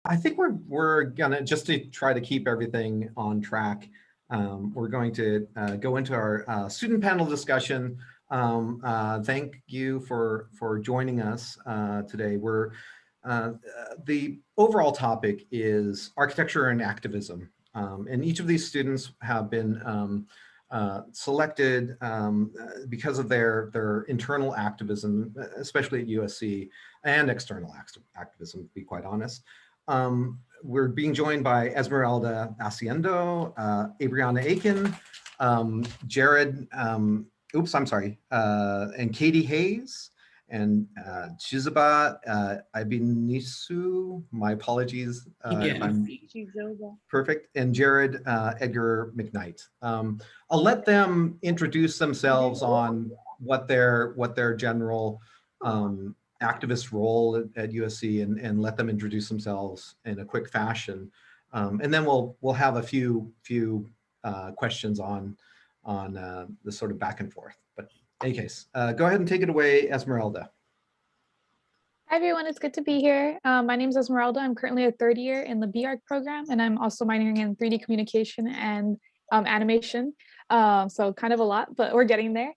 I think we're gonna, just to try to keep everything on track, we're going to go into our student panel discussion. Thank you for joining us today. The overall topic is architecture and activism. And each of these students have been selected because of their internal activism, especially at USC, and external activism, to be quite honest. We're being joined by Esmeralda Haciendo, Abriana Aiken, Jared, and Katie Hayes, and Chizuba Ibinisu, my apologies if I'm perfect, and Jared Edgar Mcknight. I'll let them introduce themselves on what their general activist role at USC, and let them introduce themselves in a quick fashion, and then we'll have a few questions on the sort of back and forth. But in any case, go ahead and take it away, Esmeralda. Hi everyone, it's good to be here. My name is Esmeralda. I'm currently a third year in the BARC program, and I'm also minoring in 3D communication and animation. So kind of a lot, but we're getting there.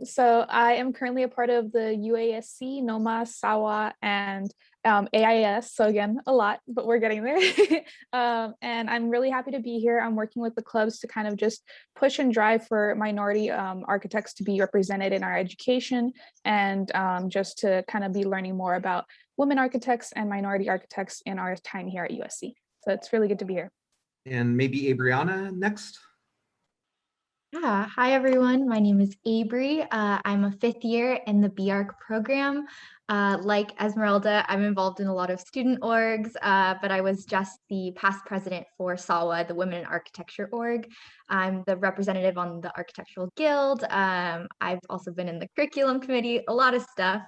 So I am currently a part of the UASC, NOMA, SAWA, and AIS. So again, a lot, but we're getting there. And I'm really happy to be here. I'm working with the clubs to kind of just push and drive for minority architects to be represented in our education, and just to kind of be learning more about women architects and minority architects in our time here at USC. So it's really good to be here. And maybe Abriana next. Yeah, hi everyone. My name is Abri. I'm a fifth year in the BARC program. Like Esmeralda, I'm involved in a lot of student orgs, but I was just the past president for SAWA, the Women in Architecture org. I'm the representative on the Architectural Guild. I've also been in the curriculum committee, a lot of stuff.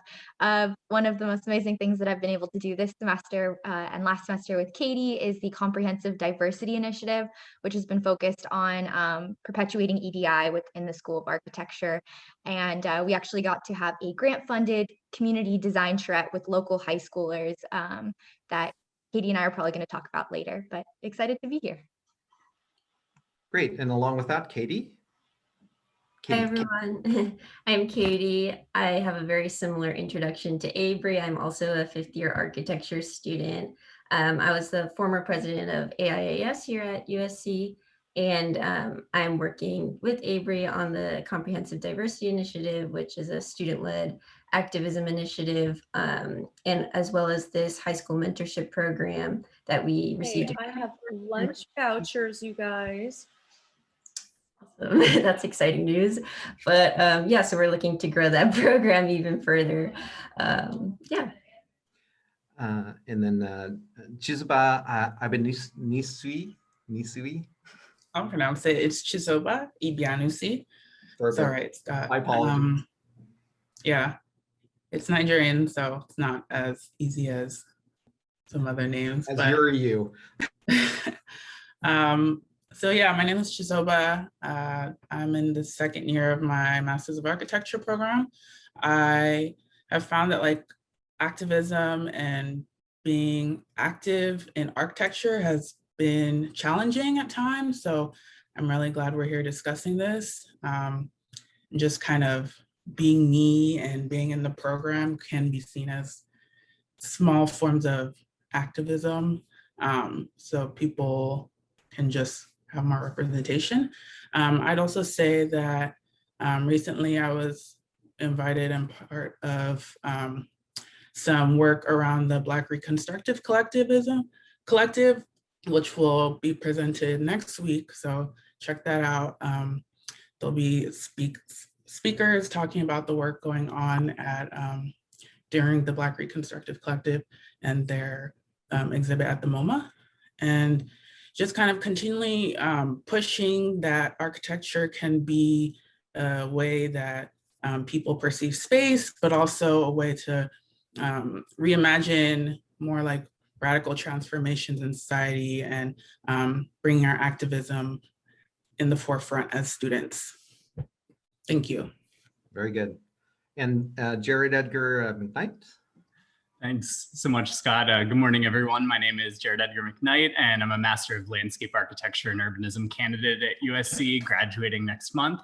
One of the most amazing things that I've been able to do this semester and last semester with Katie is the Comprehensive Diversity Initiative, which has been focused on perpetuating EDI within the School of Architecture. And we actually got to have a grant-funded community design charrette with local high schoolers that Katie and I are probably going to talk about later, but excited to be here. Great, and along with that, Katie. Hi everyone, I'm Katie. I have a very similar introduction to Abri. I'm also a fifth year architecture student. I was the former president of AIAS here at USC, and I'm working with Abri on the Comprehensive Diversity Initiative, which is a student-led activism initiative, and as well as this high school mentorship program that we received. I have lunch vouchers, you guys. Awesome. That's exciting news. But yeah, so we're looking to grow that program even further. Yeah. And then Chizuba Ibinisu. I'll pronounce it. It's Chizoba Ibianusi. It's all right, Scott. My apologies. Yeah, it's Nigerian, so it's not as easy as some other names. As you're you. So yeah, my name is Chizoba. I'm in the second year of my Masters of Architecture program. I have found that like activism and being active in architecture has been challenging at times. So I'm really glad we're here discussing this. Just kind of being me and being in the program can be seen as small forms of activism. So people can just have more representation. I'd also say that recently I was invited and part of some work around the Black Reconstructive Collective, which will be presented next week. So check that out. There'll be speakers talking about the work going on at during the Black Reconstructive Collective and their exhibit at the MoMA. And just kind of continually pushing that architecture can be a way that people perceive space, but also a way to reimagine more like radical transformations in society and bringing our activism in the forefront as students. Thank you. Very good. And Jared Edgar Mcknight. Thanks so much, Scott. Good morning, everyone. My name is Jared Edgar Mcknight, and I'm a Master of Landscape Architecture and Urbanism candidate at USC, graduating next month.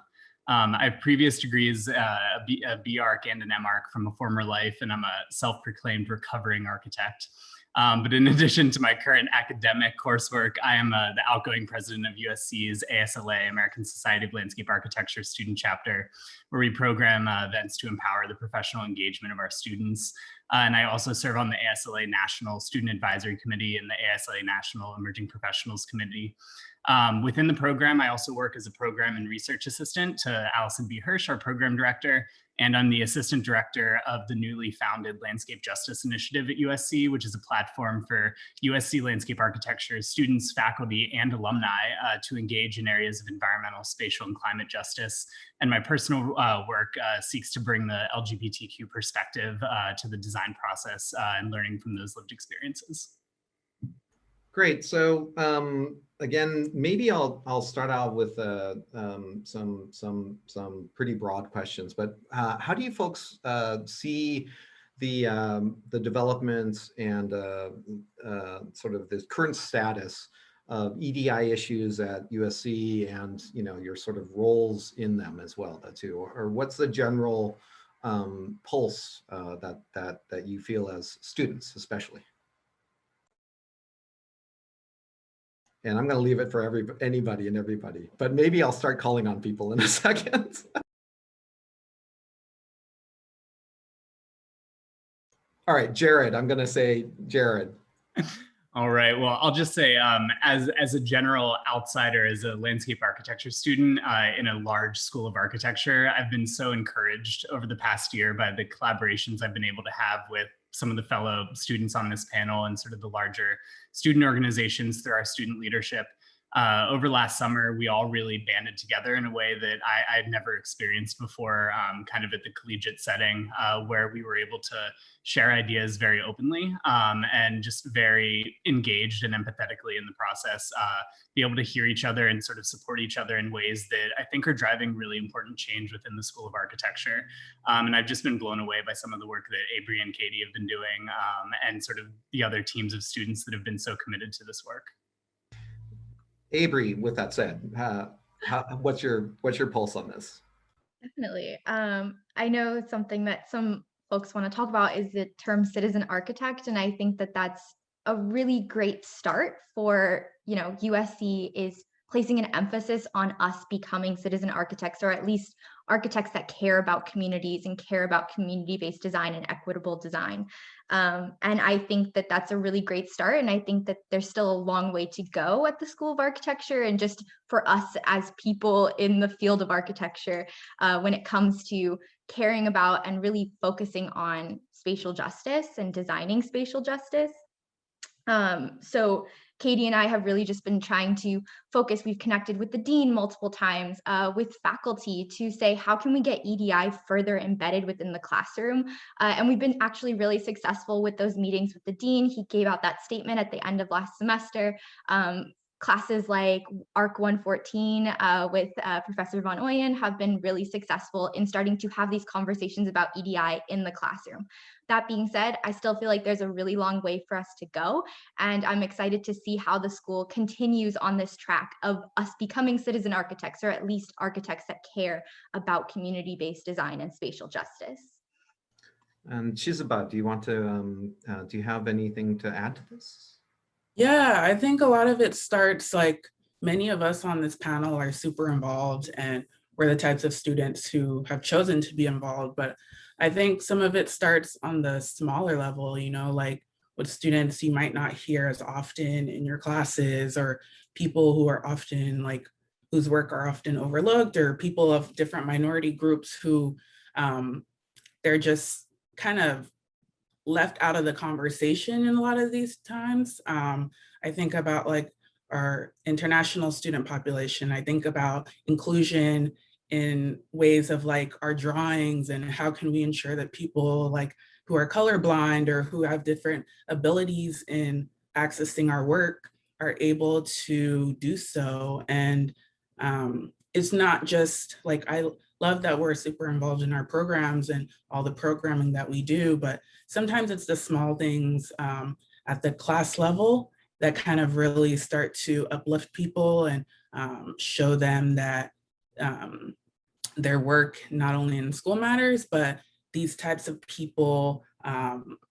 I have previous degrees, a B.Arch and an M.Arch from a former life, and I'm a self-proclaimed recovering architect. But in addition to my current academic coursework, I am the outgoing president of USC's ASLA, American Society of Landscape Architecture student chapter, where we program events to empower the professional engagement of our students. And I also serve on the ASLA National Student Advisory Committee and the ASLA National Emerging Professionals Committee. Within the program, I also work as a program and research assistant to Allison B. Hirsch, our program director, and I'm the assistant director of the newly founded Landscape Justice Initiative at USC, which is a platform for USC landscape architecture students, faculty, and alumni to engage in areas of environmental, spatial, and climate justice. And my personal work seeks to bring the LGBTQ perspective to the design process and learning from those lived experiences. Great. So again, maybe I'll start out with some pretty broad questions. But how do you folks see the developments and sort of the current status of EDI issues at USC, and your sort of roles in them as well, too? Or what's the general pulse that you feel as students, especially? And I'm going to leave it for anybody and everybody, but maybe I'll start calling on people in a second. All right, Jared, I'm going to say Jared. All right, well, I'll just say as a general outsider, as a landscape architecture student in a large school of architecture, I've been so encouraged over the past year by the collaborations I've been able to have with some of the fellow students on this panel and sort of the larger student organizations through our student leadership. Over last summer, we all really banded together in a way that I had never experienced before, kind of at the collegiate setting, where we were able to share ideas very openly and just very engaged and empathetically in the process, be able to hear each other and sort of support each other in ways that I think are driving really important change within the School of Architecture. And I've just been blown away by some of the work that Avery and Katie have been doing and sort of the other teams of students that have been so committed to this work. Avery, with that said, what's your pulse on this? Definitely. I know something that some folks want to talk about is the term citizen architect, and I think that that's a really great start for, USC is placing an emphasis on us becoming citizen architects, or at least architects that care about communities and care about community-based design and equitable design. And I think that that's a really great start. And I think that there's still a long way to go at the School of Architecture, and just for us as people in the field of architecture, when it comes to caring about and really focusing on spatial justice and designing spatial justice. So Katie and I have really just been trying to focus. We've connected with the dean multiple times, with faculty, to say, how can we get EDI further embedded within the classroom? And we've been actually really successful with those meetings with the dean. He gave out that statement at the end of last semester. Classes like ARC 114 with Professor Von Oyen have been really successful in starting to have these conversations about EDI in the classroom. That being said, I still feel like there's a really long way for us to go, and I'm excited to see how the school continues on this track of us becoming citizen architects, or at least architects that care about community-based design and spatial justice. Chizuba, do you want to, do you have anything to add to this? Yeah, I think a lot of it starts, like, many of us on this panel are super involved, and we're the types of students who have chosen to be involved. But I think some of it starts on the smaller level, like with students you might not hear as often in your classes, or people who are often whose work are often overlooked, or people of different minority groups who they're just kind of left out of the conversation in a lot of these times. I think about our international student population. I think about inclusion in ways of our drawings, and how can we ensure that people who are colorblind or who have different abilities in accessing our work are able to do so. And it's not just I love that we're super involved in our programs and all the programming that we do, but sometimes it's the small things at the class level that kind of really start to uplift people and show them that their work not only in school matters, but these types of people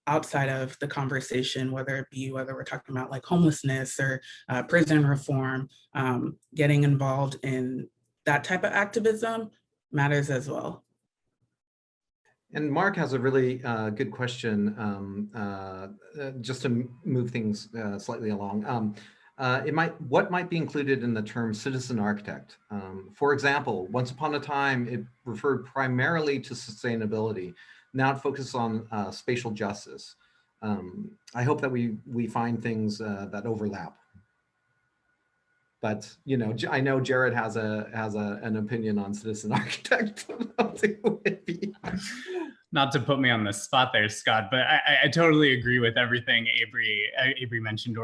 outside of the conversation, whether we're talking about like homelessness or prison reform, getting involved in that type of activism matters as well. And Mark has a really good question, just to move things slightly along. What might be included in the term citizen architect? For example, once upon a time, it referred primarily to sustainability. Now it focuses on spatial justice. I hope that we find things that overlap. But I know Jared has an opinion on citizen architect. Not to put me on the spot there, Scott, but I totally agree with everything Avery mentioned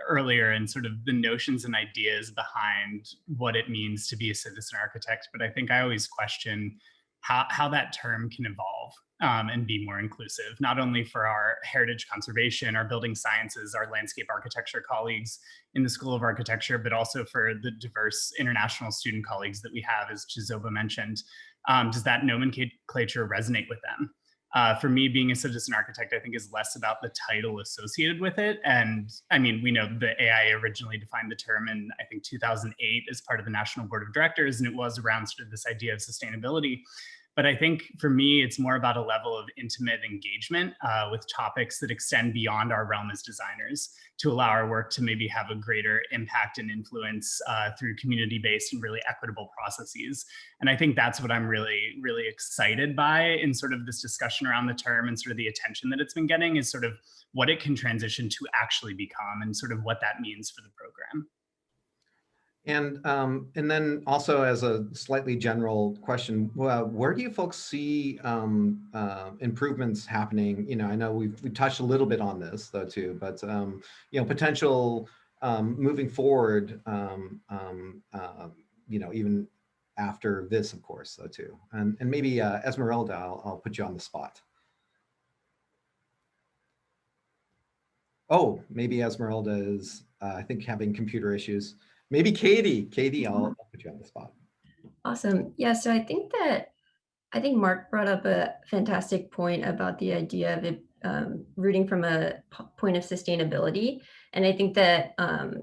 earlier, and sort of the notions and ideas behind what it means to be a citizen architect. But I think I always question how that term can evolve and be more inclusive, not only for our heritage conservation, our building sciences, our landscape architecture colleagues in the School of Architecture, but also for the diverse international student colleagues that we have, as Chizoba mentioned. Does that nomenclature resonate with them? For me, being a citizen architect, I think, is less about the title associated with it. And I mean, we know the AI originally defined the term in, I think, 2008 as part of the National Board of Directors, and it was around sort of this idea of sustainability. But I think for me, it's more about a level of intimate engagement with topics that extend beyond our realm as designers, to allow our work to maybe have a greater impact and influence through community-based and really equitable processes. And I think that's what I'm really, really excited by in sort of this discussion around the term, and sort of the attention that it's been getting, is sort of what it can transition to actually become, and sort of what that means for the program. And then also, as a slightly general question, where do you folks see improvements happening? I know we touched a little bit on this though too, but potential moving forward, even after this, of course, though too. And maybe Esmeralda, I'll put you on the spot. Oh, maybe Esmeralda is, I think, having computer issues. Maybe Katie, I'll put you on the spot. Awesome. Yeah, so I think Mark brought up a fantastic point about the idea of it rooting from a point of sustainability. And I think that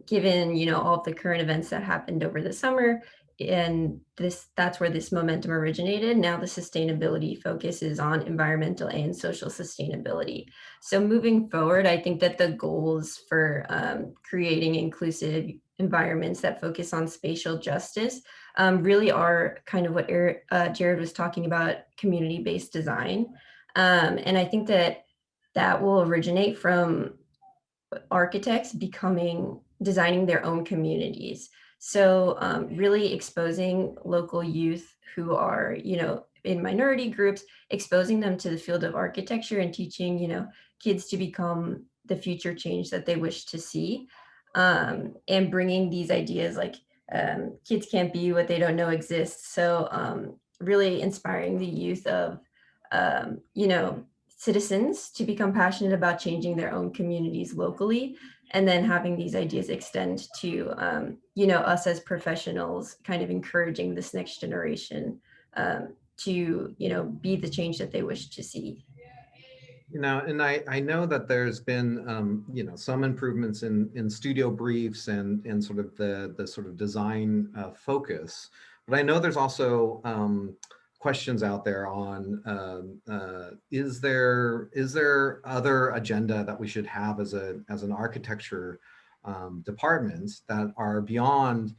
given, all of the current events that happened over the summer, and that's where this momentum originated. Now the sustainability focus is on environmental and social sustainability. So moving forward, I think that the goals for creating inclusive environments that focus on spatial justice really are kind of what Jared was talking about, community-based design. And I think that will originate from architects designing their own communities. So really exposing local youth who are, in minority groups, exposing them to the field of architecture and teaching, kids to become the future change that they wish to see. And bringing these ideas like kids can't be what they don't know exists. So really inspiring the youth of, citizens to become passionate about changing their own communities locally, and then having these ideas extend to, us as professionals, kind of encouraging this next generation to, be the change that they wish to see. And I know that there's been, some improvements in studio briefs and sort of the sort of design focus, but I know there's also questions out there on is there other agenda that we should have as an architecture department that are beyond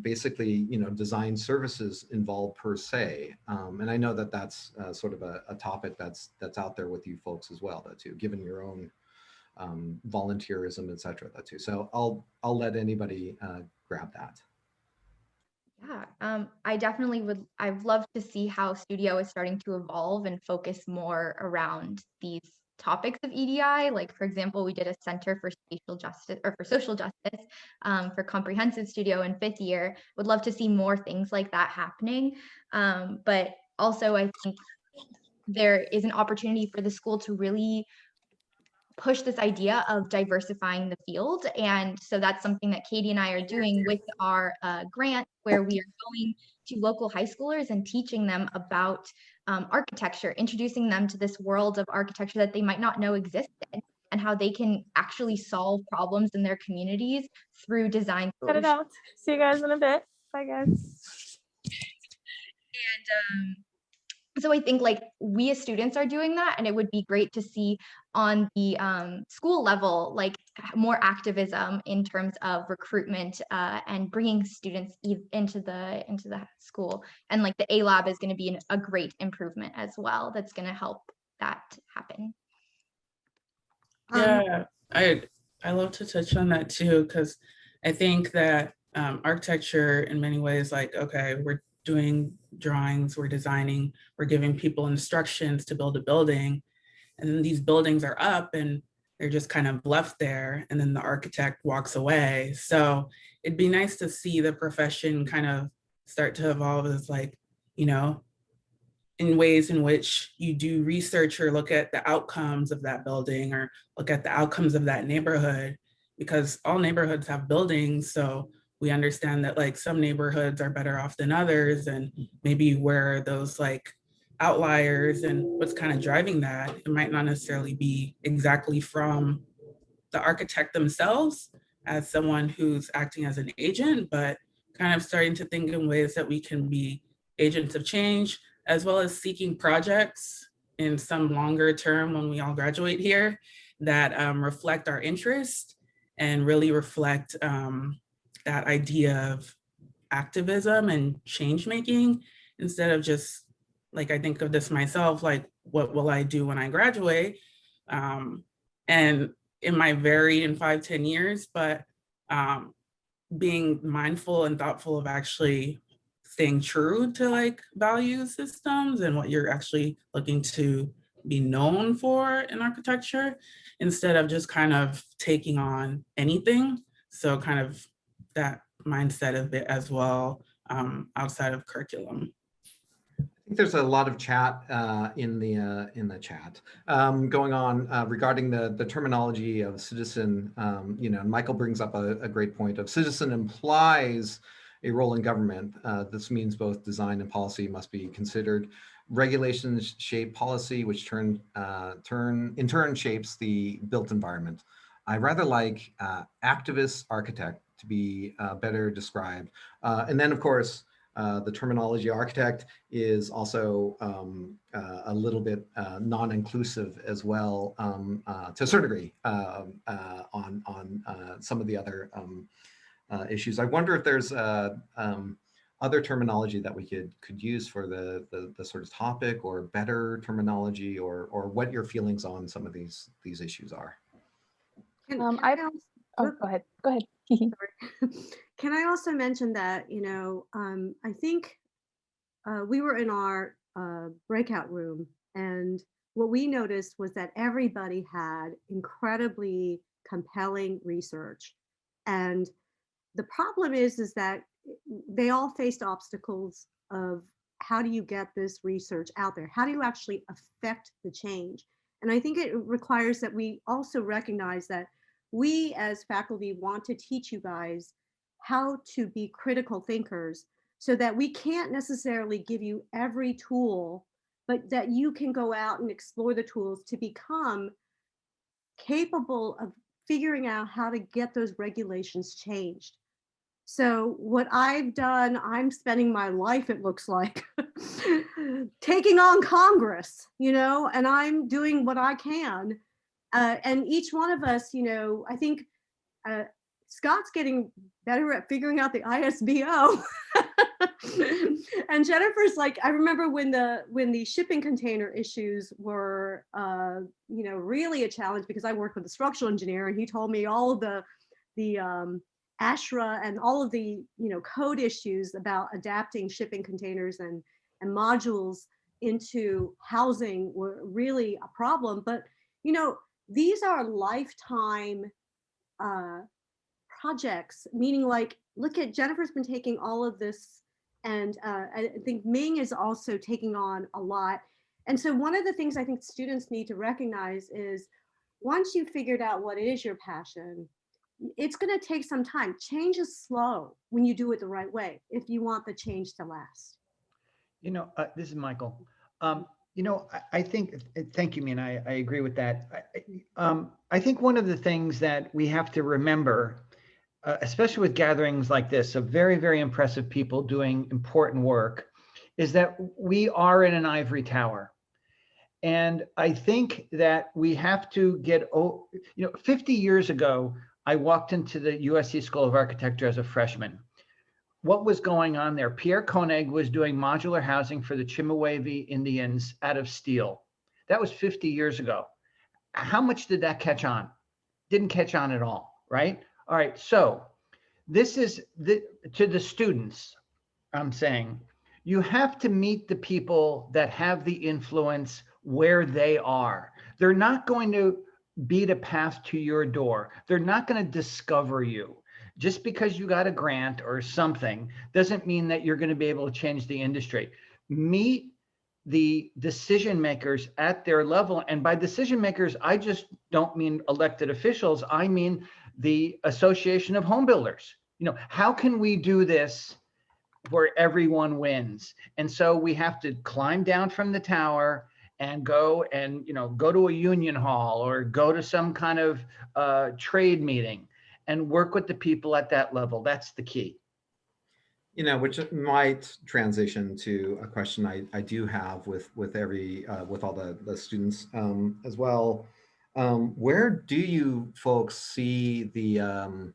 basically, design services involved per se. And I know that that's sort of a topic that's out there with you folks as well, though, too, given your own volunteerism, et cetera, though, too. So I'll let anybody grab that. Yeah, I definitely would. I've loved to see how studio is starting to evolve and focus more around these topics of EDI. Like, for example, we did a Center for Spatial Justice or for Social Justice for Comprehensive Studio in 5th year. Would love to see more things like that happening. But also, I think there is an opportunity for the school to really push this idea of diversifying the field. And so that's something that Katie and I are doing with our grant, where we are going to local high schoolers and teaching them about architecture, introducing them to this world of architecture that they might not know existed, and how they can actually solve problems in their communities through design Cut it out. See you guys in a bit. Bye, guys. And so I think like we as students are doing that, and it would be great to see on the school level, like more activism in terms of recruitment and bringing students into the school. And like the A Lab is going to be a great improvement as well. That's going to help that happen. Yeah, I love to touch on that too, because I think that architecture in many ways, like, okay, we're doing drawings, we're designing, we're giving people instructions to build a building, and then these buildings are up and they're just kind of left there, and then the architect walks away. So it'd be nice to see the profession kind of start to evolve as, like, you know, in ways in which you do research or look at the outcomes of that building or look at the outcomes of that neighborhood, because all neighborhoods have buildings. So we understand that like some neighborhoods are better off than others, and maybe where those like outliers and what's kind of driving that, it might not necessarily be exactly from the architect themselves as someone who's acting as an agent, but kind of starting to think in ways that we can be agents of change, as well as seeking projects in some longer term when we all graduate here that reflect our interest and really reflect that idea of activism and change making, instead of just like, I think of this myself, like, what will I do when I graduate? And it might vary in 5-10 years, but being mindful and thoughtful of actually staying true to like value systems and what you're actually looking to be known for in architecture, instead of just kind of taking on anything. So kind of that mindset of it as well, outside of curriculum. I think there's a lot of chat in the chat going on regarding the terminology of citizen. You know, Michael brings up a great point of citizen implies a role in government. This means both design and policy must be considered. Regulations shape policy, which in turn shapes the built environment. I rather like activist architect to be better described. And then of course, the terminology architect is also a little bit non-inclusive as well, to a certain degree, on some of the other issues. I wonder if there's other terminology that we could use for the sort of topic, or better terminology, or what your feelings on some of these issues are. Go ahead. Can I also mention that, you know, I think we were in our breakout room, and what we noticed was that everybody had incredibly compelling research. And the problem is that they all faced obstacles of how do you get this research out there? How do you actually affect the change? And I think it requires that we also recognize that we as faculty want to teach you guys how to be critical thinkers, so that we can't necessarily give you every tool, but that you can go out and explore the tools to become capable of figuring out how to get those regulations changed. So what I've done, I'm spending my life, it looks like, taking on Congress, you know, and I'm doing what I can. And each one of us, you know, I think Scott's getting better at figuring out the ISBO. And Jennifer's like, I remember when the shipping container issues were, you know, really a challenge, because I worked with a structural engineer, and he told me all of the ASHRA and all of the, you know, code issues about adapting shipping containers and modules into housing were really a problem. But you know, these are lifetime projects, meaning like, look at Jennifer's been taking all of this, and I think Ming is also taking on a lot. And so one of the things I think students need to recognize is once you've figured out what is your passion, it's going to take some time. Change is slow when you do it the right way, if you want the change to last. You know, this is Michael. You know, I think, thank you, Mina. I agree with that. I think one of the things that we have to remember, especially with gatherings like this of very, very impressive people doing important work, is that we are in an ivory tower. And I think that we have to get, you know, 50 years ago, I walked into the USC School of Architecture as a freshman. What was going on there? Pierre Koenig was doing modular housing for the Chemehuevi Indians out of steel. That was 50 years ago. How much did that catch on? Didn't catch on at all, right? All right, so this is to the students, I'm saying, you have to meet the people that have the influence where they are. They're not going to beat a path to your door. They're not going to discover you. Just because you got a grant or something doesn't mean that you're going to be able to change the industry. Meet the decision makers at their level. And by decision makers, I just don't mean elected officials. I mean the Association of Home Builders. You know, how can we do this where everyone wins? And so we have to climb down from the tower and go and, you know, go to a union hall or go to some kind of trade meeting and work with the people at that level. That's the key. You know, which might transition to a question I do have with all the students as well. Where do you folks see the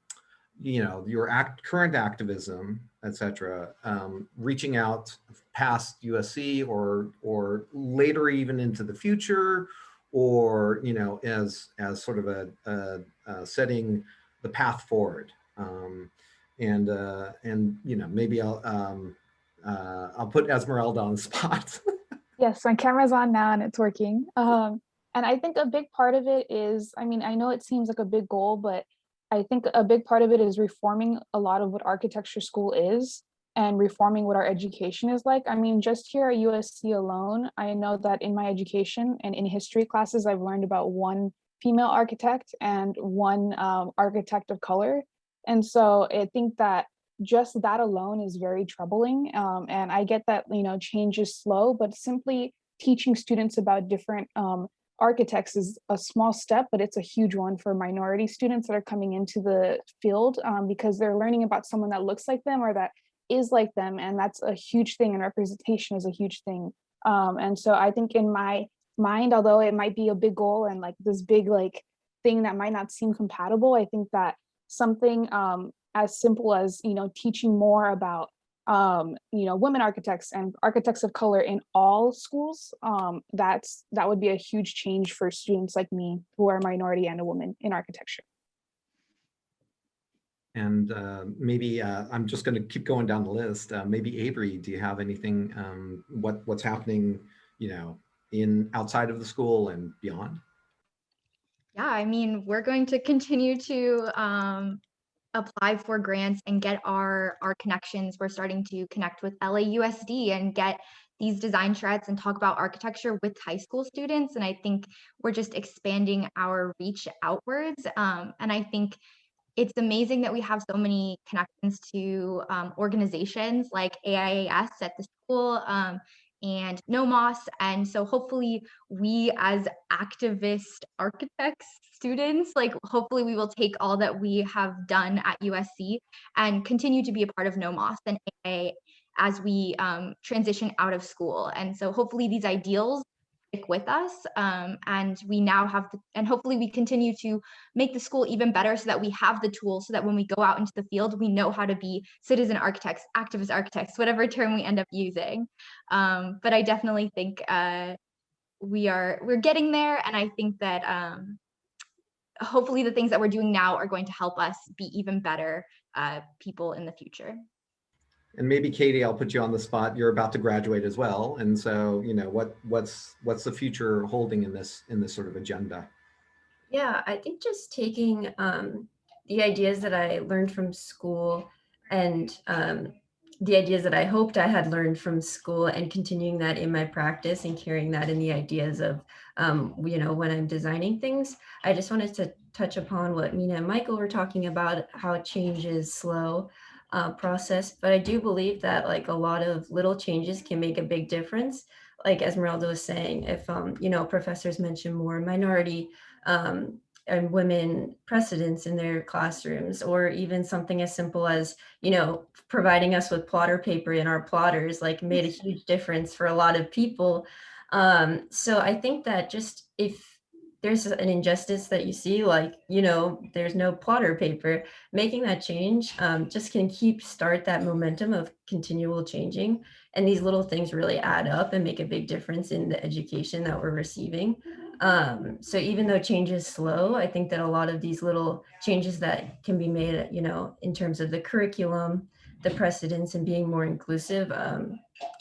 you know, your current activism, etc., reaching out past USC or later even into the future, or, you know, as sort of a setting the path forward? And you know, maybe I'll put Esmeralda on the spot. Yes, my camera's on now and it's working. And I think a big part of it is, I mean, I know it seems like a big goal, but I think a big part of it is reforming a lot of what architecture school is and reforming what our education is like. I mean, just here at USC alone, I know that in my education and in history classes, I've learned about one female architect and one architect of color. And so I think that just that alone is very troubling. And I get that, you know, change is slow, but simply teaching students about different architects is a small step, but it's a huge one for minority students that are coming into the field, because they're learning about someone that looks like them or that is like them. And that's a huge thing, and representation is a huge thing. And so I think in my mind, although it might be a big goal and like this big like thing that might not seem compatible, I think that something as simple as, you know, teaching more about you know, women architects and architects of color in all schools, that would be a huge change for students like me who are a minority and a woman in architecture. And maybe I'm just going to keep going down the list. Maybe Avery, do you have anything? What's happening, you know, outside of the school and beyond? Yeah, I mean, we're going to continue to apply for grants and get our connections. We're starting to connect with LAUSD and get these design shreds and talk about architecture with high school students. And I think we're just expanding our reach outwards. And I think it's amazing that we have so many connections to organizations like AIAS at the school and NOMOS. And so hopefully we as activist architects, students, like hopefully we will take all that we have done at USC and continue to be a part of NOMOS and AA as we transition out of school. And so hopefully these ideals stick with us, and we now have, and hopefully we continue to make the school even better so that we have the tools so that when we go out into the field, we know how to be citizen architects, activist architects, whatever term we end up using. But I definitely think we're getting there. And I think that hopefully the things that we're doing now are going to help us be even better people in the future. And maybe Katie, I'll put you on the spot. You're about to graduate as well, and so what's the future holding in this sort of agenda? Yeah, I think just taking the ideas that I learned from school and the ideas that I hoped I had learned from school and continuing that in my practice and carrying that in the ideas of, when I'm designing things. I just wanted to touch upon what Mina and Michael were talking about, how change is slow process. But I do believe that like a lot of little changes can make a big difference. Like Esmeralda was saying, if, professors mention more minority and women precedents in their classrooms, or even something as simple as, providing us with plotter paper in our plotters, like made a huge difference for a lot of people. So I think that just if there's an injustice that you see, like, there's no plotter paper, making that change just can start that momentum of continual changing. And these little things really add up and make a big difference in the education that we're receiving. So even though change is slow, I think that a lot of these little changes that can be made, in terms of the curriculum, the precedents, and being more inclusive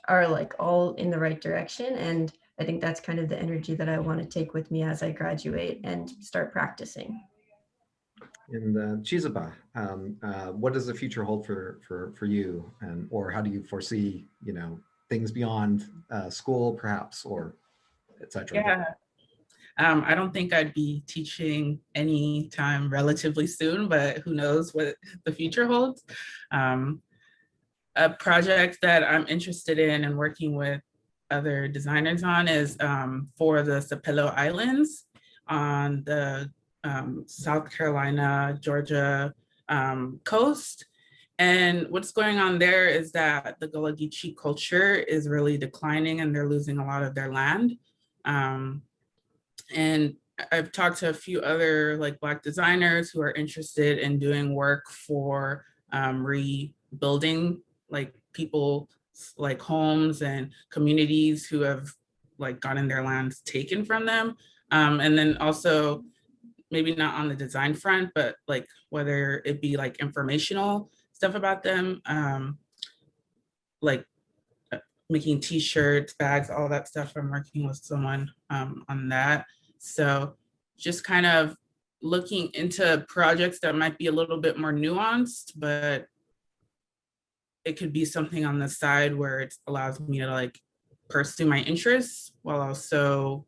are like all in the right direction. And I think that's kind of the energy that I want to take with me as I graduate and start practicing. And Chizuba, what does the future hold for you, and or how do you foresee things beyond school, perhaps, or etc.? Yeah. I don't think I'd be teaching anytime relatively soon, but who knows what the future holds. A project that I'm interested in and working with other designers on is for the Sapelo Islands on the South Carolina, Georgia coast. And what's going on there is that the Gullah Geechee culture is really declining and they're losing a lot of their land. And I've talked to a few other like Black designers who are interested in doing work for rebuilding like people like homes and communities who have like gotten their lands taken from them. And then also maybe not on the design front, but like whether it be like informational stuff about them, like making t-shirts, bags, all that stuff. I'm working with someone on that. So just kind of looking into projects that might be a little bit more nuanced, but it could be something on the side where it allows me to like pursue my interests while also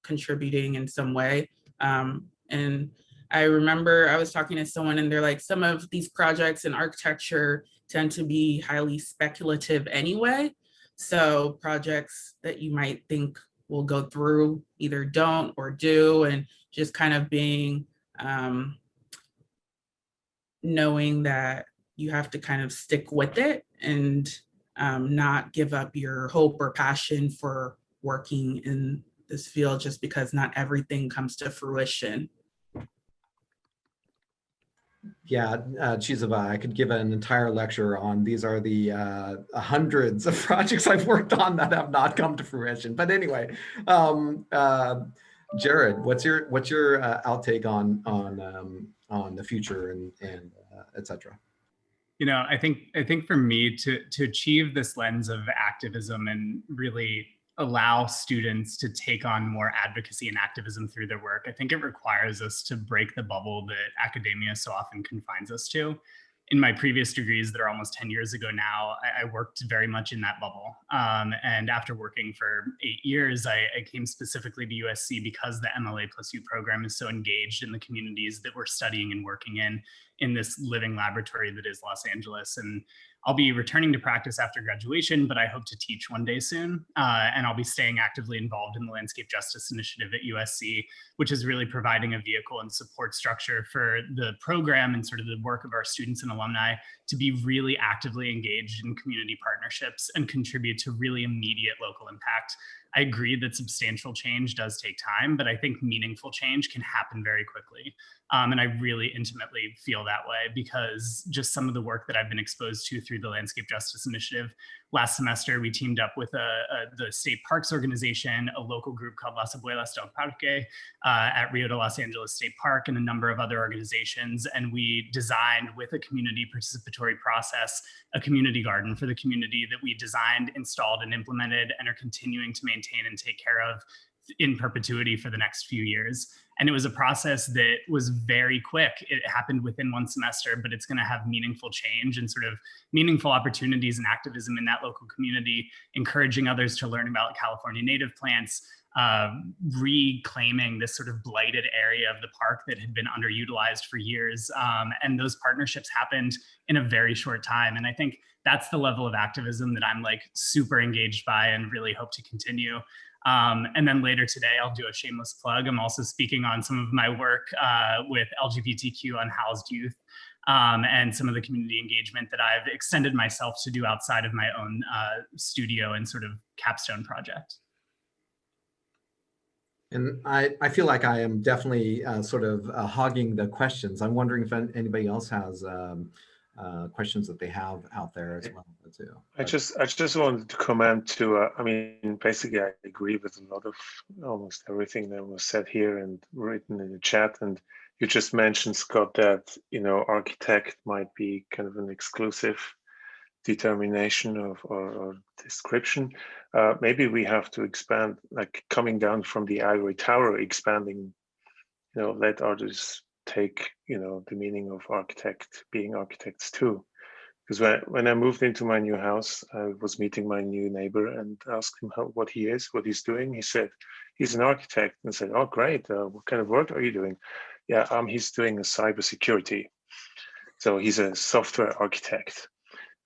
contributing in some way. And I remember I was talking to someone and they're like, some of these projects in architecture tend to be highly speculative anyway. So projects that you might think will go through either don't or do, and just kind of being, knowing that you have to kind of stick with it and not give up your hope or passion for working in this field just because not everything comes to fruition. Yeah, Chizuba, I could give an entire lecture on these are the hundreds of projects I've worked on that have not come to fruition. But anyway, Jared, what's your outtake on the future and etc.? I think for me to achieve this lens of activism and really allow students to take on more advocacy and activism through their work, I think it requires us to break the bubble that academia so often confines us to. In my previous degrees that are almost 10 years ago now, I worked very much in that bubble. And after working for 8 years, I came specifically to USC because the MLA+U program is so engaged in the communities that we're studying and working in this living laboratory that is Los Angeles. And I'll be returning to practice after graduation, but I hope to teach one day soon. And I'll be staying actively involved in the Landscape Justice Initiative at USC, which is really providing a vehicle and support structure for the program and sort of the work of our students and alumni to be really actively engaged in community partnerships and contribute to really immediate local impact. I agree that substantial change does take time, but I think meaningful change can happen very quickly. And I really intimately feel that way because just some of the work that I've been exposed to through the Landscape Justice Initiative last semester, we teamed up with the state parks organization, a local group called Las Abuelas del Parque at Rio de Los Angeles State Park, and a number of other organizations. And we designed, with a community participatory process, a community garden for the community that we designed, installed, and implemented, and are continuing to maintain and take care of in perpetuity for the next few years. And it was a process that was very quick. It happened within one semester, but it's going to have meaningful change and sort of meaningful opportunities and activism in that local community, encouraging others to learn about California native plants, reclaiming this sort of blighted area of the park that had been underutilized for years. And those partnerships happened in a very short time. And I think that's the level of activism that I'm like super engaged by and really hope to continue. And then later today, I'll do a shameless plug. I'm also speaking on some of my work with LGBTQ unhoused youth and some of the community engagement that I've extended myself to do outside of my own studio and sort of capstone project. And I feel like I am definitely sort of hogging the questions. I'm wondering if anybody else has questions that they have out there as well too. I just wanted to comment to, I mean, basically I agree with a lot of almost everything that was said here and written in the chat. And you just mentioned, Scott, that, you know, architect might be kind of an exclusive determination of or description. Maybe we have to expand, like coming down from the ivory tower, expanding, you know, let others take, you know, the meaning of architect being architects too. Because when I moved into my new house, I was meeting my new neighbor and asked him what he is, what he's doing. He said, he's an architect. And I said, oh, great. What kind of work are you doing? Yeah, he's doing a cybersecurity. So he's a software architect.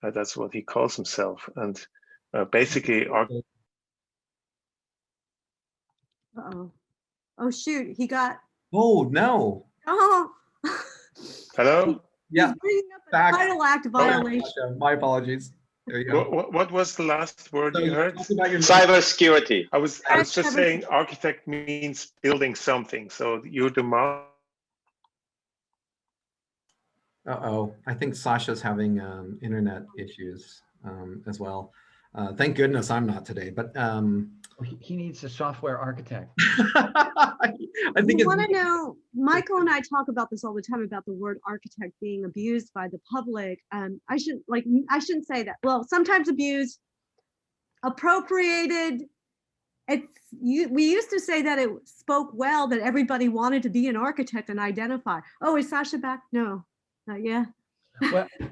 That's what he calls himself. And basically, uh-oh. Oh, shoot. He got. Oh, no. Oh. Hello? Yeah. He's bringing up a Title Act violation. My apologies. There you go. What was the last word you heard? Cybersecurity. I was just saying architect means building something. So you're the Uh-oh, I think Sasha's having internet issues as well. Thank goodness I'm not today, but he needs a software architect. I think you want to know, Michael and I talk about this all the time about the word architect being abused by the public. I shouldn't say that. Well, sometimes abused, appropriated. We used to say that it spoke well, that everybody wanted to be an architect and identify. Oh, is Sasha back? No, not yet.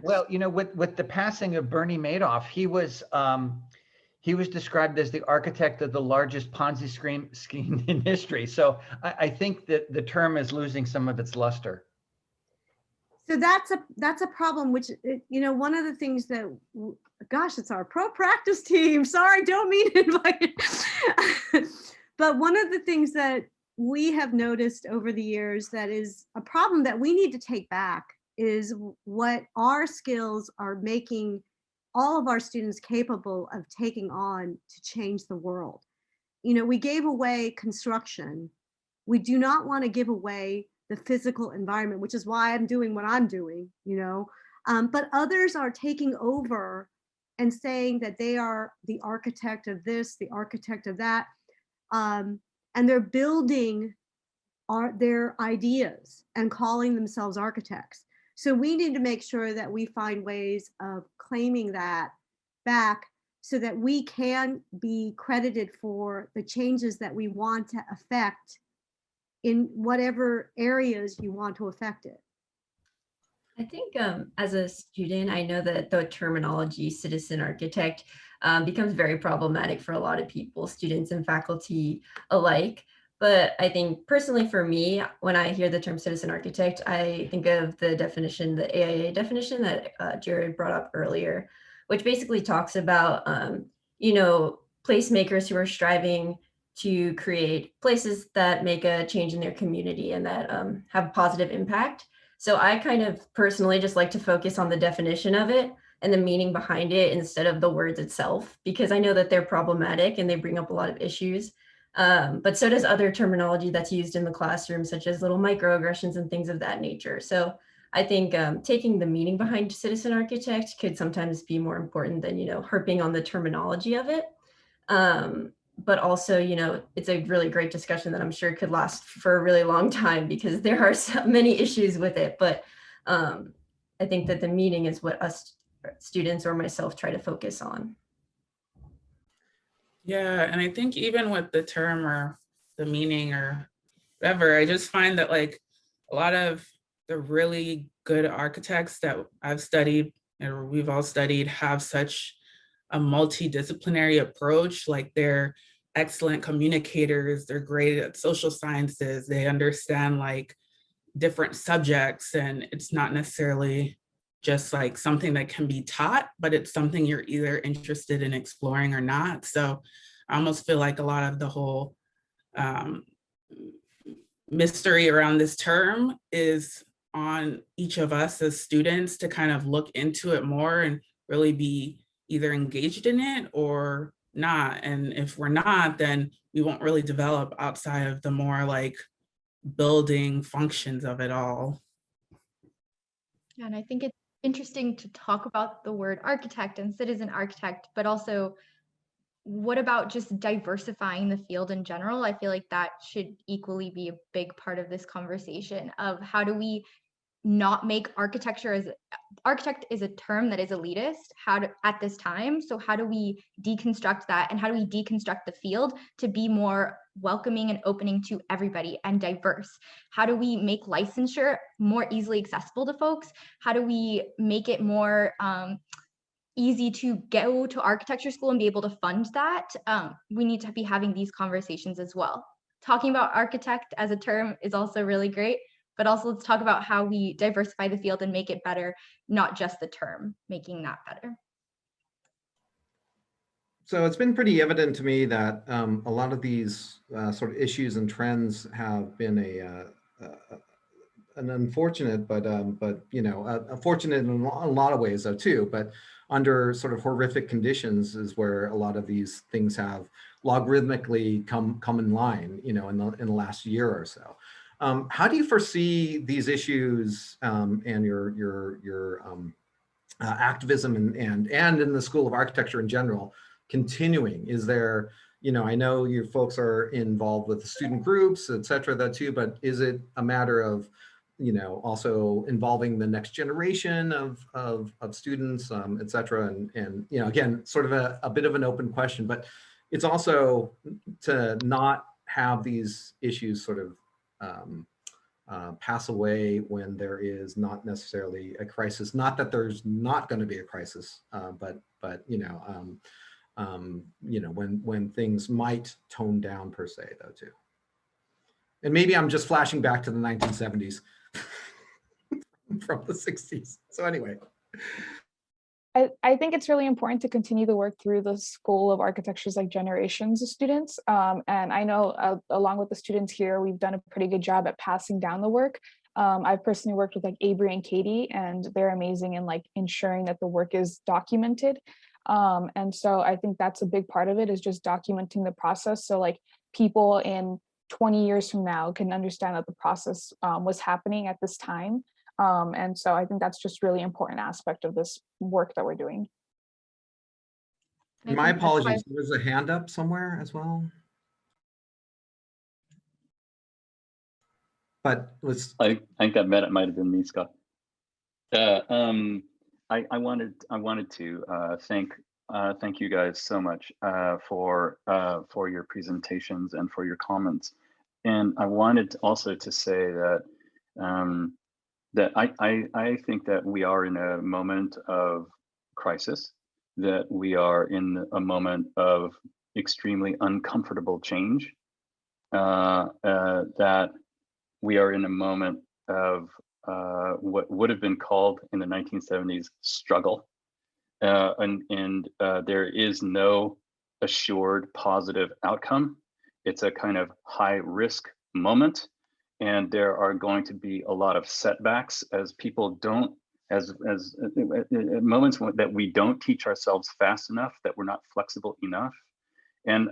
Well, you know, with the passing of Bernie Madoff, he was described as the architect of the largest Ponzi scheme in history. So I think that the term is losing some of its luster. So that's a problem, which, you know, one of the things that, gosh, it's our pro practice team. Sorry, don't mean to invite. But one of the things that we have noticed over the years that is a problem that we need to take back is what our skills are making all of our students capable of taking on to change the world. You know, we gave away construction. We do not want to give away the physical environment, which is why I'm doing what I'm doing, you know, but others are taking over and saying that they are the architect of this, the architect of that, and they're building their ideas and calling themselves architects. So we need to make sure that we find ways of claiming that back so that we can be credited for the changes that we want to affect in whatever areas you want to affect it. I think as a student, I know that the terminology citizen architect becomes very problematic for a lot of people, students and faculty alike. But I think personally for me, when I hear the term citizen architect, I think of the definition, the AIA definition that Jared brought up earlier, which basically talks about, you know, placemakers who are striving to create places that make a change in their community and that have positive impact. So I kind of personally just like to focus on the definition of it and the meaning behind it instead of the words itself, because I know that they're problematic and they bring up a lot of issues. But so does other terminology that's used in the classroom, such as little microaggressions and things of that nature. So I think taking the meaning behind citizen architect could sometimes be more important than, harping on the terminology of it. But also, it's a really great discussion that I'm sure could last for a really long time because there are so many issues with it. But I think that the meaning is what us students or myself try to focus on. Yeah, and I think even with the term or the meaning or whatever, I just find that like a lot of the really good architects that I've studied or we've all studied have such a multidisciplinary approach. Like they're excellent communicators, they're great at social sciences, they understand like different subjects, and it's not necessarily just like something that can be taught, but it's something you're either interested in exploring or not. So I almost feel like a lot of the whole mystery around this term is on each of us as students to kind of look into it more and really be either engaged in it or not. And if we're not, then we won't really develop outside of the more like building functions of it all. Yeah, and I think it's interesting to talk about the word architect and citizen architect, but also what about just diversifying the field in general? I feel like that should equally be a big part of this conversation of how do we not make architecture as architect is a term that is elitist at this time. So how do we deconstruct that, and how do we deconstruct the field to be more welcoming and opening to everybody and diverse? How do we make licensure more easily accessible to folks? How do we make it more easy to go to architecture school and be able to fund that? We need to be having these conversations as well. Talking about architect as a term is also really great, but also let's talk about how we diversify the field and make it better, not just the term, making that better. So it's been pretty evident to me that a lot of these sort of issues and trends have been an unfortunate, but fortunate in a lot of ways though too. But under sort of horrific conditions is where a lot of these things have logarithmically come in line, in the last year or so. How do you foresee these issues and your activism and in the School of Architecture in general continuing? Is there, I know you folks are involved with the student groups, et cetera, that too, but is it a matter of, also involving the next generation of students, et cetera? And again, sort of a bit of an open question, but it's also to not have these issues sort of pass away when there is not necessarily a crisis. Not that there's not going to be a crisis, but when things might tone down per se, though too. And maybe I'm just flashing back to the 1970s from the 60s. So anyway. I think it's really important to continue the work through the School of Architecture's like generations of students. And I know along with the students here, we've done a pretty good job at passing down the work. I've personally worked with like Avery and Katie, and they're amazing in like ensuring that the work is documented. And so I think that's a big part of it, is just documenting the process. So like people in 20 years from now can understand that the process was happening at this time. And so I think that's just really important aspect of this work that we're doing. My apologies, there's a hand up somewhere as well. But let's. I think that might have been me, Scott. I wanted to thank you guys so much for your presentations and for your comments. And I wanted also to say that I think that we are in a moment of crisis, that we are in a moment of extremely uncomfortable change, that we are in a moment of what would have been called in the 1970s struggle. And there is no assured positive outcome. It's a kind of high risk moment. And there are going to be a lot of setbacks as people don't, as moments that we don't teach ourselves fast enough, that we're not flexible enough. And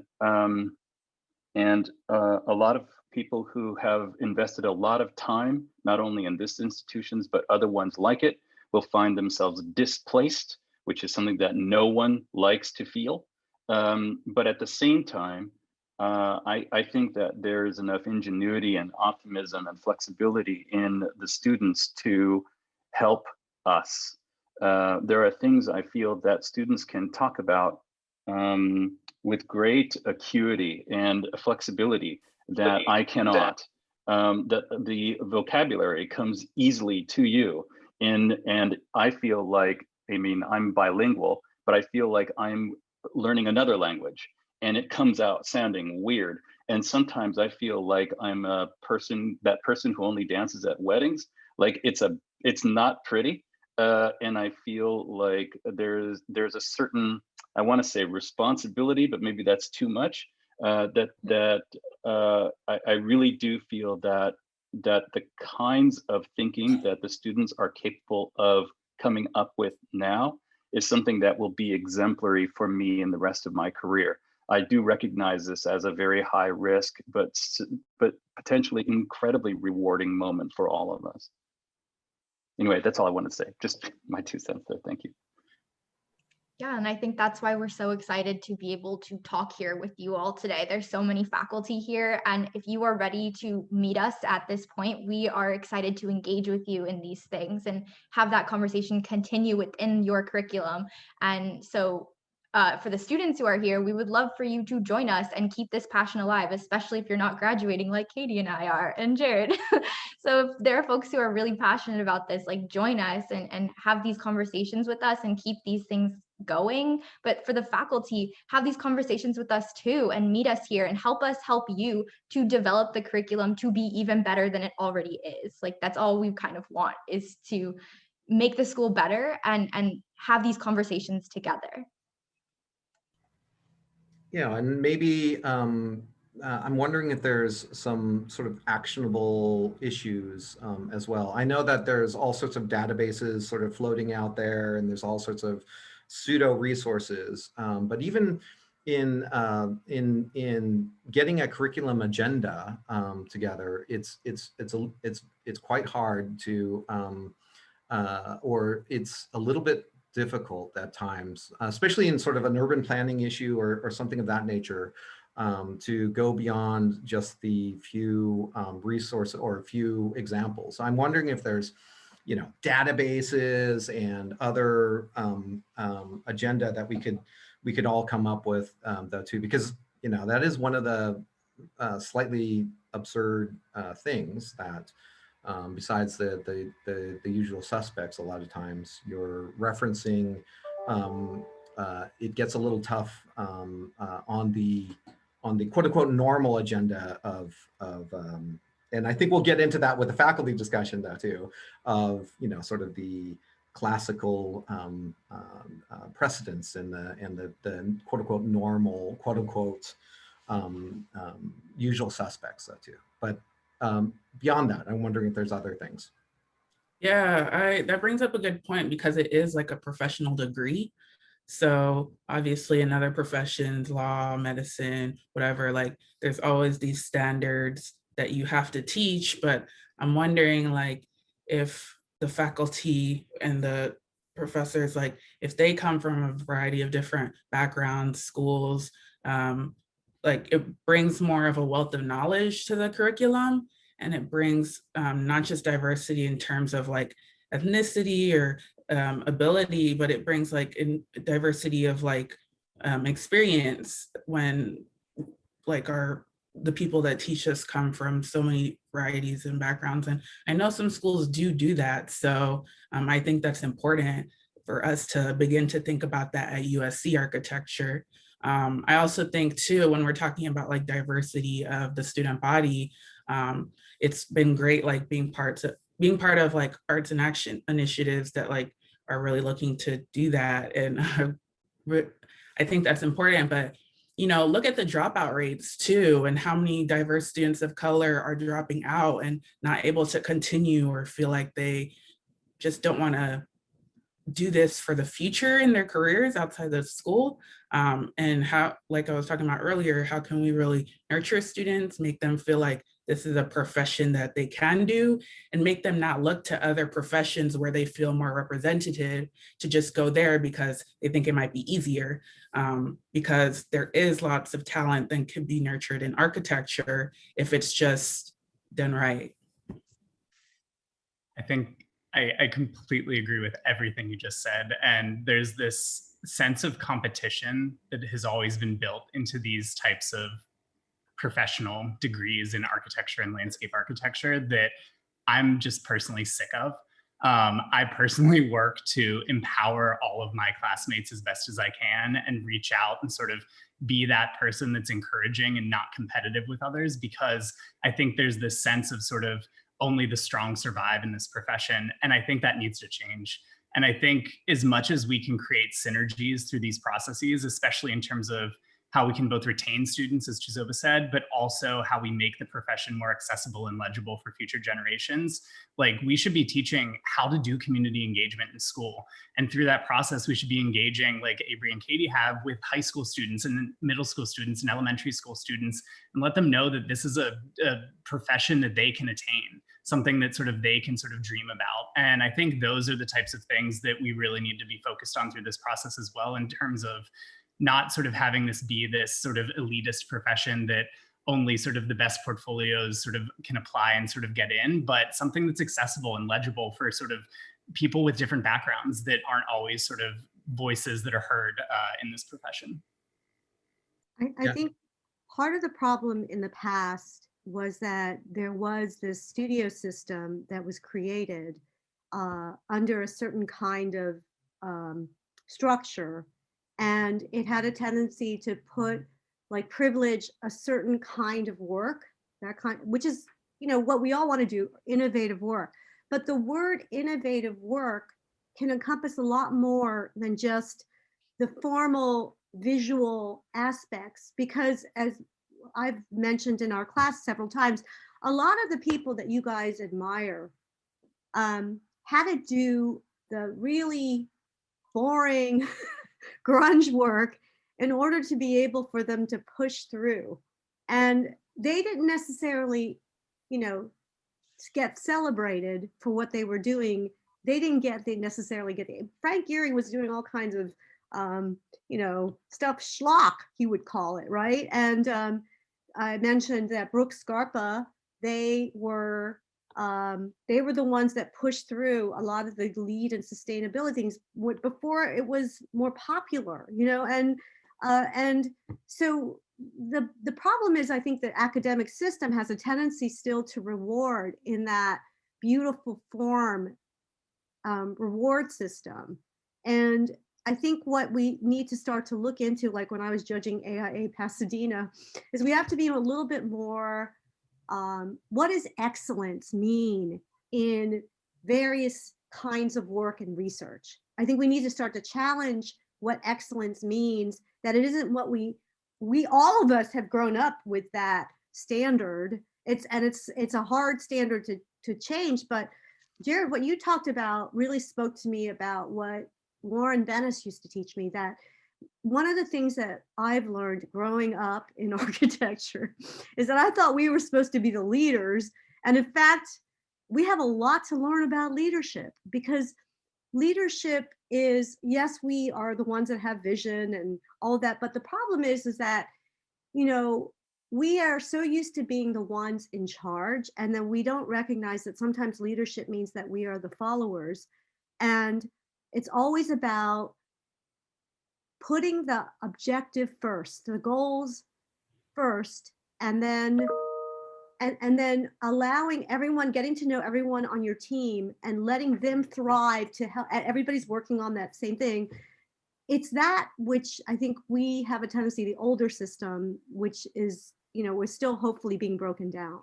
And a lot of people who have invested a lot of time, not only in this institutions, but other ones like it, will find themselves displaced, which is something that no one likes to feel. But at the same time, I think that there is enough ingenuity and optimism and flexibility in the students to help us. There are things I feel that students can talk about with great acuity and flexibility that I cannot. That the vocabulary comes easily to you. And I feel like, I mean, I'm bilingual, but I feel like I'm learning another language and it comes out sounding weird. And sometimes I feel like I'm that person who only dances at weddings. Like it's not pretty. And I feel like there's a certain, I want to say responsibility, but maybe that's too much. I really do feel that the kinds of thinking that the students are capable of coming up with now is something that will be exemplary for me in the rest of my career. I do recognize this as a very high risk, but potentially incredibly rewarding moment for all of us. Anyway, that's all I want to say. Just my 2 cents there. Thank you. Yeah, and I think that's why we're so excited to be able to talk here with you all today. There's so many faculty here, and if you are ready to meet us at this point, we are excited to engage with you in these things and have that conversation continue within your curriculum. And so for the students who are here, we would love for you to join us and keep this passion alive, especially if you're not graduating like Katie and I are, and Jared. So if there are folks who are really passionate about this, like join us and have these conversations with us and keep these things going. But for the faculty, have these conversations with us too and meet us here and help us help you to develop the curriculum to be even better than it already is. Like that's all we kind of want, is to make the school better and have these conversations together. Yeah, and maybe I'm wondering if there's some sort of actionable issues as well. I know that there's all sorts of databases sort of floating out there, and there's all sorts of pseudo resources. But even in getting a curriculum agenda together, it's quite hard to, or it's a little bit difficult at times, especially in sort of an urban planning issue or something of that nature, to go beyond just the few resources or a few examples. So I'm wondering if there's, you know, databases and other agenda that we could all come up with though too, because, you know, that is one of the slightly absurd things that besides the usual suspects, a lot of times you're referencing, it gets a little tough on the quote unquote normal agenda of and I think we'll get into that with the faculty discussion though too, of, you know, sort of the classical precedents and the quote unquote normal, quote unquote usual suspects though too. But beyond that, I'm wondering if there's other things. Yeah, that brings up a good point, because it is like a professional degree. So obviously in other professions, law, medicine, whatever, like there's always these standards that you have to teach. But I'm wondering, like, if the faculty and the professors, like if they come from a variety of different backgrounds, schools, like it brings more of a wealth of knowledge to the curriculum. And it brings not just diversity in terms of like ethnicity or ability, but it brings like diversity of like experience, when like the people that teach us come from so many varieties and backgrounds. And I know some schools do that. So I think that's important for us to begin to think about that at USC architecture. I also think too, when we're talking about like diversity of the student body, it's been great, like being part of like arts and action initiatives that like are really looking to do that. And I think that's important. But, you know, look at the dropout rates too, and how many diverse students of color are dropping out and not able to continue, or feel like they just don't want to do this for the future in their careers outside of school. And how, like I was talking about earlier, how can we really nurture students, make them feel like this is a profession that they can do, and make them not look to other professions where they feel more representative to just go there because they think it might be easier. Because there is lots of talent that can be nurtured in architecture if it's just done right. I think I completely agree with everything you just said. And there's this sense of competition that has always been built into these types of professional degrees in architecture and landscape architecture that I'm just personally sick of. I personally work to empower all of my classmates as best as I can and reach out and sort of be that person that's encouraging and not competitive with others, because I think there's this sense of sort of only the strong survive in this profession. And I think that needs to change. And I think as much as we can create synergies through these processes, especially in terms of how we can both retain students, as Chizoba said, but also how we make the profession more accessible and legible for future generations. Like, we should be teaching how to do community engagement in school. And through that process, we should be engaging, like Avery and Katie have, with high school students and middle school students and elementary school students, and let them know that this is a profession that they can attain, something that sort of they can sort of dream about. And I think those are the types of things that we really need to be focused on through this process as well, in terms of not sort of having this be this sort of elitist profession that only sort of the best portfolios sort of can apply and sort of get in, but something that's accessible and legible for sort of people with different backgrounds that aren't always sort of voices that are heard in this profession. I think part of the problem in the past was that there was this studio system that was created under a certain kind of structure, and it had a tendency to put, like, privilege a certain kind of work, that kind, which is, you know, what we all want to do, innovative work. But the word innovative work can encompass a lot more than just the formal visual aspects, because, as I've mentioned in our class several times, a lot of the people that you guys admire had to do the really boring grunge work in order to be able for them to push through. And they didn't necessarily, you know, get celebrated for what they were doing. They necessarily get the, Frank Gehry was doing all kinds of, you know, stuff, schlock, he would call it, right? And I mentioned that Brooks Scarpa, they were the ones that pushed through a lot of the LEED and sustainability things before it was more popular, you know, and so the problem is, I think the academic system has a tendency still to reward in that beautiful form reward system. And I think what we need to start to look into, like when I was judging AIA Pasadena, is we have to be a little bit more, what does excellence mean in various kinds of work and research? I think we need to start to challenge what excellence means, that it isn't what we all of us have grown up with that standard. It's a hard standard to change. But Jared, what you talked about really spoke to me about what Warren Bennis used to teach me, that one of the things that I've learned growing up in architecture is that I thought we were supposed to be the leaders. And in fact, we have a lot to learn about leadership, because leadership is, yes, we are the ones that have vision and all of that. But the problem is that, you know, we are so used to being the ones in charge, and then we don't recognize that sometimes leadership means that we are the followers. And it's always about putting the objective first, the goals first, and then allowing everyone, getting to know everyone on your team and letting them thrive to help. Everybody's working on that same thing. It's that which I think we have a tendency, the older system, which is, you know, we're still hopefully being broken down.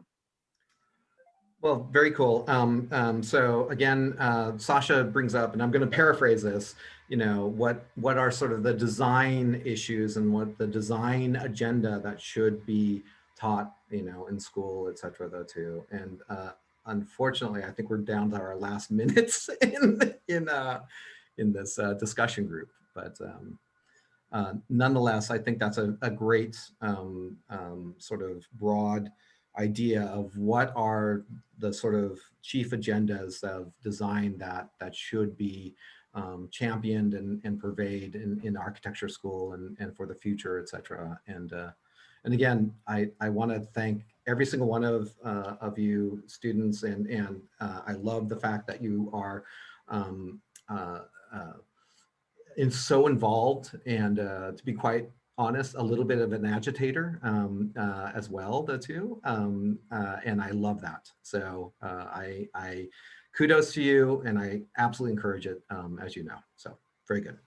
Well, very cool. So again, Sasha brings up, and I'm going to paraphrase this, you know, what are sort of the design issues and what the design agenda that should be taught, you know, in school, et cetera, though, too. And unfortunately, I think we're down to our last minutes in in this discussion group. But nonetheless, I think that's a great sort of broad idea of what are the sort of chief agendas of design that should be championed and pervade in architecture school and for the future, et cetera. And again, I want to thank every single one of you students, and I love the fact that you are so involved, and to be quite honest, a little bit of an agitator as well, the two, and I love that. So I kudos to you, and I absolutely encourage it, as you know. So very good.